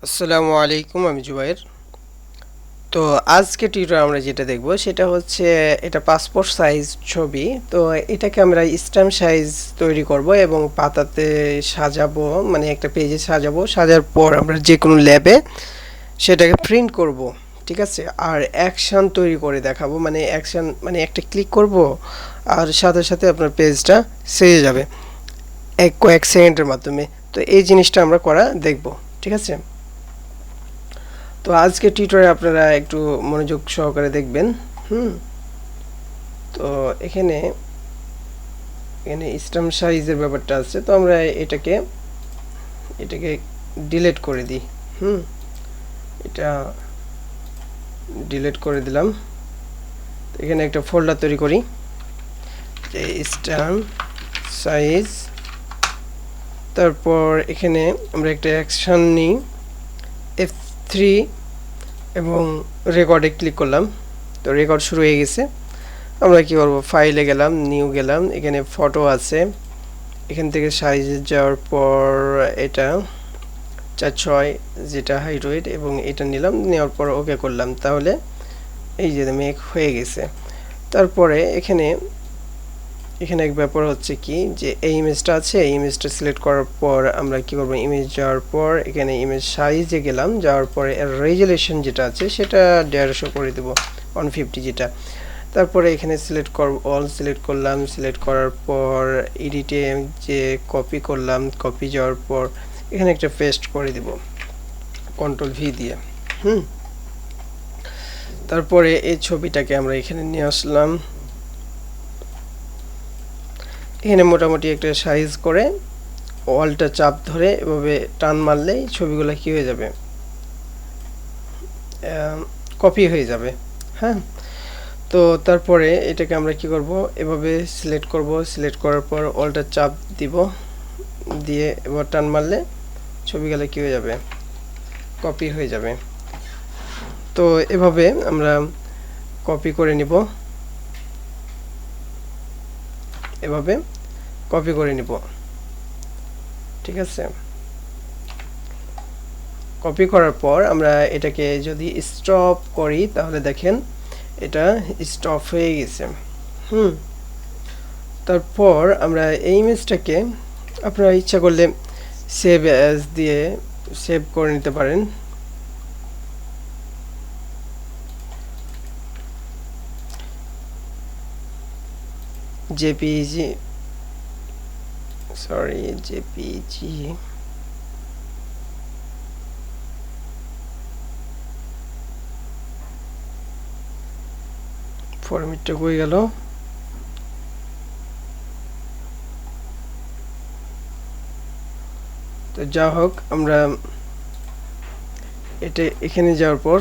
আসসালামু আলাইকুম, আমি জুবাইর। তো আজকে টিউটোরিয়াল আমরা যেটা দেখব সেটা হচ্ছে এটা পাসপোর্ট সাইজ ছবি। তো এটাকে আমরা স্ট্যাম্প সাইজ তৈরি করব এবং পাতাতে সাজাবো, মানে একটা পেজে সাজাবো। সাজার পর আমরা যে কোনো ল্যাবে সেটাকে প্রিন্ট করব, ঠিক আছে। আর অ্যাকশন তৈরি করে দেখাবো, মানে অ্যাকশন মানে একটা ক্লিক করব আর সাথে সাথে আপনার পেজটা সেজে যাবে কয়েক সেকেন্ডের মাধ্যমে। তো এই জিনিসটা আমরা করা দেখব, ঠিক আছে। তো আজকে টিউটোরিয়াল আপনারা একটু মনোযোগ সহকারে দেখবেন। হুম তো এখানে এখানে স্ট্যাম্প সাইজের ব্যাপারটা আছে, তো আমরা এটাকে এটাকে ডিলিট করে দিই। হুম এটা ডিলিট করে দিলাম। এখানে একটা ফোল্ডার তৈরি করি, যে স্ট্যাম্প সাইজ। তারপর এখানে আমরা একটা অ্যাকশন নিই, F3, এবং রেকর্ডে ক্লিক করলাম। তো রেকর্ড শুরু হয়ে গেছে। আমরা কি করব, ফাইলে গেলাম, নিউ গেলাম, এখানে ফটো আছে, এখান থেকে সাইজে যাওয়ার পর এটা 4:6 যেটা হাইট ওয়েট, এবং এটা নিলাম, নেওয়ার পর ওকে করলাম। তাহলে এই যে মেক হয়ে গেছে। তারপরে এখানে এখানে এক ব্যাপার হচ্ছে কি, যে এই ইমেজটা আছে, এই ইমেজটা সিলেক্ট করার পর আমরা কি করব, ইমেজ যাওয়ার পর এখানে ইমেজ সাইজে গেলাম, যাওয়ার পরে এর রেজুলেশন যেটা আছে সেটা 150 করে দেব, 150 যেটা। তারপরে এখানে সিলেক্ট করব, অল সিলেক্ট করলাম, সিলেক্ট করার পর এডিটে যে কপি করলাম, কপি যাওয়ার পর এখানে একটা পেস্ট করে দিব কন্ট্রোল ভি দিয়ে। হুম তারপরে এই ছবিটাকে আমরা এখানে নিয়ে আসলাম, এখানে মোটামুটি একটা সাইজ করে অলটা চাপ ধরে এভাবে টান মারলেই ছবিগুলো কি হয়ে যাবে, কপি হয়ে যাবে। হ্যাঁ, তো তারপরে এটাকে আমরা কি করব, এভাবে সিলেক্ট করব, সিলেক্ট করার পর অলটা চাপ দিব, দিয়ে এবার টান মারলে ছবিগুলো কি হয়ে যাবে, কপি হয়ে যাবে। তো এভাবে আমরা কপি করে নিব, এভাবে কপি করে নিব, ঠিক আছে। কপি করার পর আমরা এটাকে যদি স্টপ করি তাহলে দেখেন এটা স্টপ হয়ে গেছে। হুম তারপর আমরা এই ইমেজটাকে আপনারা ইচ্ছা করলে সেভ অ্যাজ দিয়ে সেভ করে নিতে পারেন। জেপিজি, সরি, জেপিজি ফরম্যাটটা কই গেল, তো যা হোক আমরা এটা এখানে যাওয়ার পর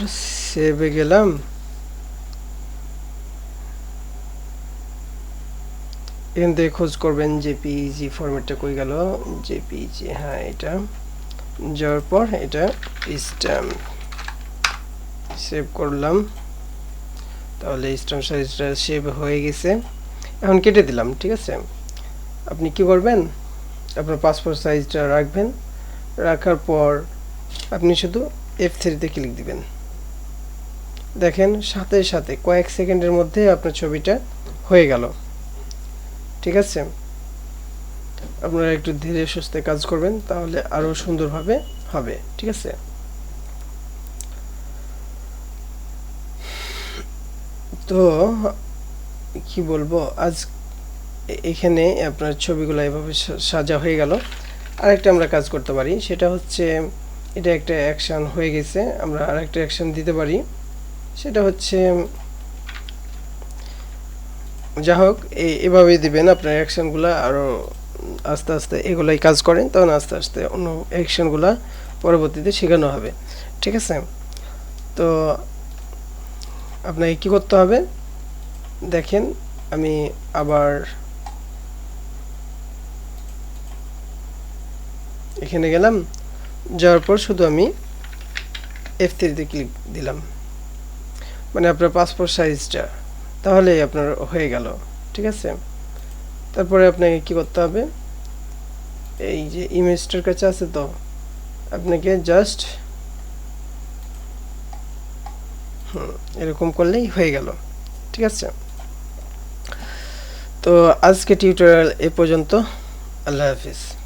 সেভে গেলাম, এখান থেকে খোঁজ করবেন জেপিজি ফরম্যাটটা কই গেল, জেপিজি, হ্যাঁ এটা যাওয়ার পর এটা স্ট্যাম্প সেভ করলাম। তাহলে স্ট্যাম্প সাইজটা সেভ হয়ে গেছে, এখন কেটে দিলাম, ঠিক আছে। আপনি কি করবেন, আপনার পাসপোর্ট সাইজটা রাখবেন, রাখার পর আপনি শুধু F3 তে ক্লিক দিবেন। দেখেন সাথে সাথে কয়েক সেকেন্ডের মধ্যে আপনার ছবিটা হয়ে গেল, ঠিক আছে। আপনারা একটু ধীরে সুস্থে কাজ করবেন, তাহলে আরো সুন্দরভাবে হবে, ঠিক আছে। তো কি বলবো, আজ এখানে আপনার ছবিগুলো এভাবে সাজা হয়ে গেল। আরেকটা আমরা কাজ করতে পারি, সেটা হচ্ছে এটা একটা অ্যাকশন হয়ে গেছে, আমরা আরেকটা অ্যাকশন দিতে পারি, সেটা হচ্ছে যা হোক এভাবেই দিবেন আপনার অ্যাকশনগুলো, আরও আস্তে আস্তে এগুলাই কাজ করেন, তখন আস্তে আস্তে অন্য অ্যাকশনগুলো পরবর্তীতে শেখানো হবে, ঠিক আছে। তো আপনাকে কি করতে হবে দেখেন, আমি আবার এখানে গেলাম, যাওয়ার পর শুধু আমি F3 তে ক্লিক দিলাম, মানে আপনার পাসপোর্ট সাইজটা, তাহলেই আপনার হয়ে গেল, ঠিক আছে। তারপরে আপনাকে কি করতে হবে, এই যে ইমেজটার কাছে আছে, তো আপনাকে জাস্ট এরকম করলেই হয়ে গেল। ঠিক আছে, তো আজকে টিউটোরিয়াল এ পর্যন্ত। আল্লাহ হাফিজ।